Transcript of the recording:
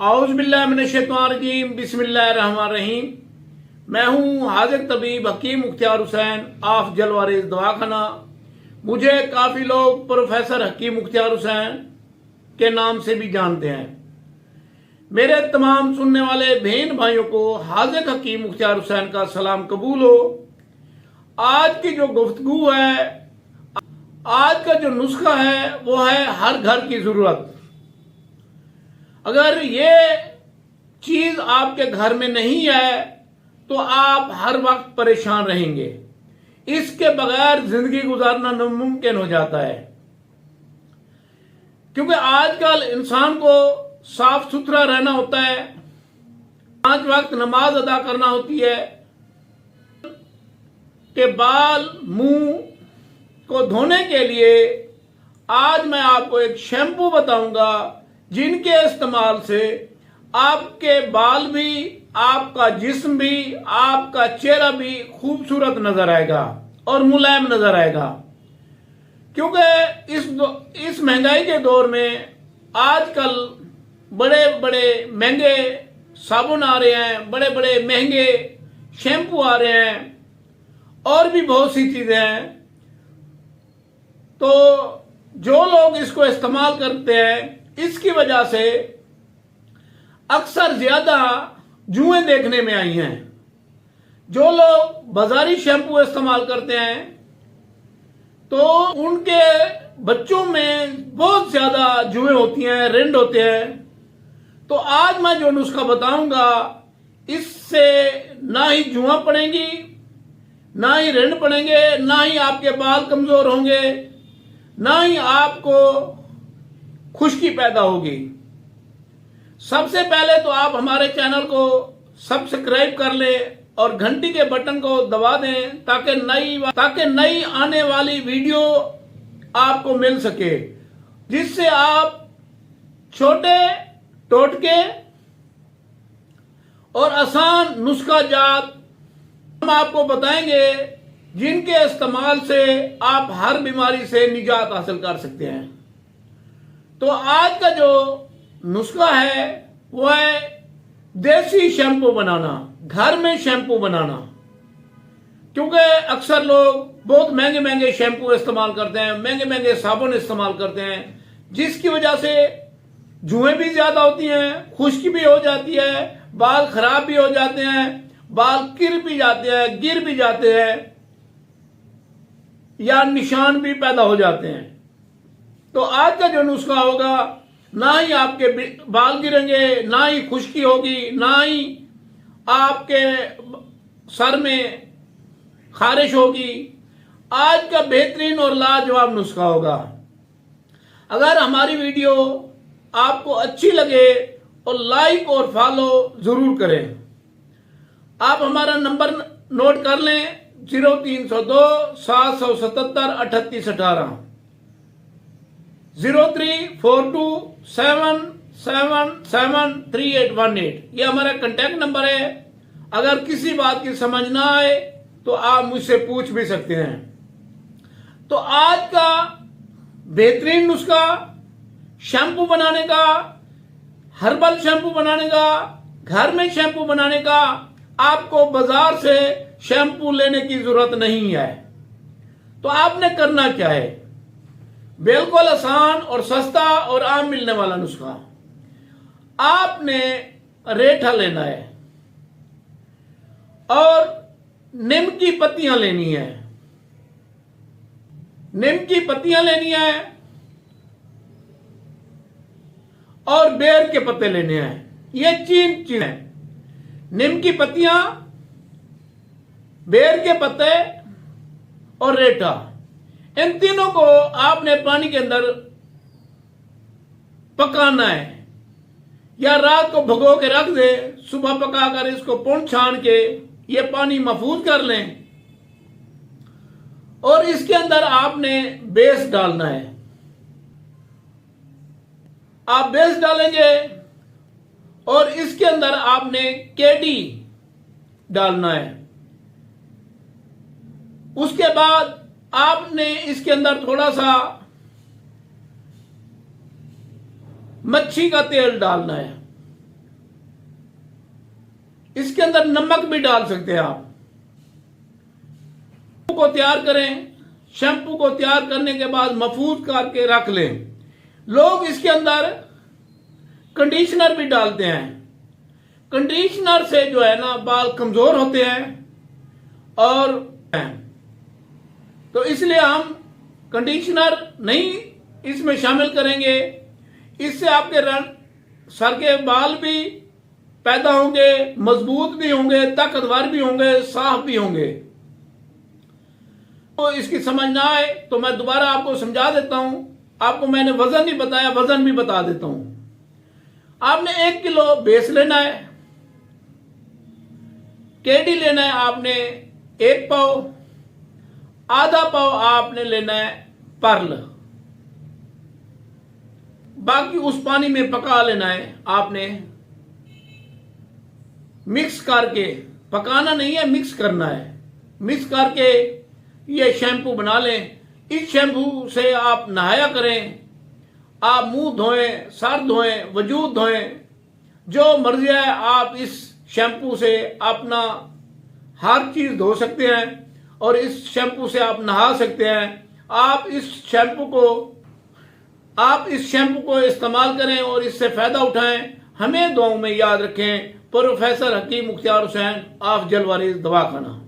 औज़ुबिल्लाहिमिनश्शैतानिर्रजीम बिस्मिल्लाहिर्रहमानिर्रहीम। मैं हूँ हाज़िर तबीब हकीम मुख्तियार हुसैन ऑफ जलवारिस दवाखाना। मुझे काफ़ी लोग प्रोफेसर हकीम मुख्तियार हुसैन के नाम से भी जानते हैं। मेरे तमाम सुनने वाले बहन भाइयों को हाज़िर हकीम मुख्तियार हुसैन का सलाम कबूल हो। आज की जो गुफ्तगू है, आज का जो नुस्खा है वो है हर घर की ज़रूरत। अगर ये चीज आपके घर में नहीं है तो आप हर वक्त परेशान रहेंगे। इसके बगैर जिंदगी गुजारना नामुमकिन हो जाता है, क्योंकि आजकल इंसान को साफ सुथरा रहना होता है, 5 वक्त नमाज अदा करना होती है, के बाल मुंह को धोने के लिए आज मैं आपको एक शैम्पू बताऊंगा जिनके इस्तेमाल से आपके बाल भी, आपका जिस्म भी, आपका चेहरा भी खूबसूरत नजर आएगा और मुलायम नजर आएगा। क्योंकि इस महंगाई के दौर में आजकल बड़े बड़े महंगे साबुन आ रहे हैं, बड़े बड़े महंगे शैम्पू आ रहे हैं और भी बहुत सी चीजें हैं। तो जो लोग इसको इस्तेमाल करते हैं, इसकी वजह से अक्सर ज्यादा जुएं देखने में आई हैं। जो लोग बाजारी शैम्पू इस्तेमाल करते हैं तो उनके बच्चों में बहुत ज्यादा जुएं होती हैं, रिंड होते हैं। तो आज मैं जो नुस्खा बताऊंगा, इससे ना ही जुआ पड़ेंगी, ना ही रिंड पड़ेंगे, ना ही आपके बाल कमजोर होंगे, ना ही आपको खुश्की पैदा होगी। सबसे पहले तो आप हमारे चैनल को सब्सक्राइब कर लें और घंटी के बटन को दबा दें ताकि नई आने वाली वीडियो आपको मिल सके, जिससे आप छोटे टोटके और आसान नुस्खा जात हम आपको बताएंगे, जिनके इस्तेमाल से आप हर बीमारी से निजात हासिल कर सकते हैं। तो आज का जो नुस्खा है वो है देसी शैम्पू बनाना, घर में शैम्पू बनाना। क्योंकि अक्सर लोग बहुत महंगे महंगे शैम्पू इस्तेमाल करते हैं, महंगे महंगे साबुन इस्तेमाल करते हैं, जिसकी वजह से जुएं भी ज्यादा होती हैं, खुश्की भी हो जाती है, बाल खराब भी हो जाते हैं, बाल गिर भी जाते हैं या निशान भी पैदा हो जाते हैं। तो आज का जो नुस्खा होगा, ना ही आपके बाल गिरेंगे, ना ही खुश्की होगी, ना ही आपके सर में खारिश होगी। आज का बेहतरीन और लाजवाब नुस्खा होगा। अगर हमारी वीडियो आपको अच्छी लगे तो लाइक और फॉलो जरूर करें। आप हमारा नंबर नोट कर लें, 0302 777 3818, 0342 7773818। ये हमारा कांटेक्ट नंबर है। अगर किसी बात की समझ ना आए तो आप मुझसे पूछ भी सकते हैं। तो आज का बेहतरीन नुस्खा शैम्पू बनाने का, हर्बल शैम्पू बनाने का, घर में शैम्पू बनाने का, आपको बाजार से शैम्पू लेने की जरूरत नहीं है। तो आपने करना क्या है, बिल्कुल आसान और सस्ता और आम मिलने वाला नुस्खा। आपने रेठा लेना है और नीम की पत्तियां लेनी है, नीम की पत्तियां लेनी है और बेर के पत्ते लेने हैं। ये 3 चीजें हैं, नीम की पत्तियां, बेर के पत्ते और रेठा। इन तीनों को आपने पानी के अंदर पकाना है, या रात को भिगो के रख दे, सुबह पकाकर इसको पुन छान के ये पानी महफूज कर लें और इसके अंदर आपने बेस डालना है। आप बेस डालेंगे और इसके अंदर आपने केडी डालना है। उसके बाद आपने इसके अंदर थोड़ा सा मच्छी का तेल डालना है। इसके अंदर नमक भी डाल सकते हैं आप। को तैयार करें, शैम्पू को तैयार करने के बाद महफूज करके रख लें। लोग इसके अंदर कंडीशनर भी डालते हैं। कंडीशनर से जो है ना बाल कमजोर होते हैं और तो इसलिए हम कंडीशनर नहीं इसमें शामिल करेंगे। इससे आपके सर के बाल भी पैदा होंगे, मजबूत भी होंगे, ताकतवर भी होंगे, साफ भी होंगे। तो इसकी समझ ना आए तो मैं दोबारा आपको समझा देता हूं। आपको मैंने वजन नहीं बताया, वजन भी बता देता हूं। आपने 1 किलो बेस लेना है, केडी लेना है आपने 1 पाव, आधा पाव आपने लेना है पर्ल, बाकी उस पानी में पका लेना है आपने। मिक्स करके, पकाना नहीं है, मिक्स करना है। मिक्स करके ये शैम्पू बना लें। इस शैम्पू से आप नहाया करें, आप मुंह धोएं, सर धोएं, वजूद धोएं, जो मर्जी है आप इस शैम्पू से अपना हर चीज धो सकते हैं और इस शैम्पू से आप नहा सकते हैं। आप इस शैम्पू को इस्तेमाल करें और इससे फायदा उठाएं। हमें दुआओं में याद रखें। प्रोफेसर हकीम मुख्तार हुसैन, ऑफ जलवारिस दवाखाना।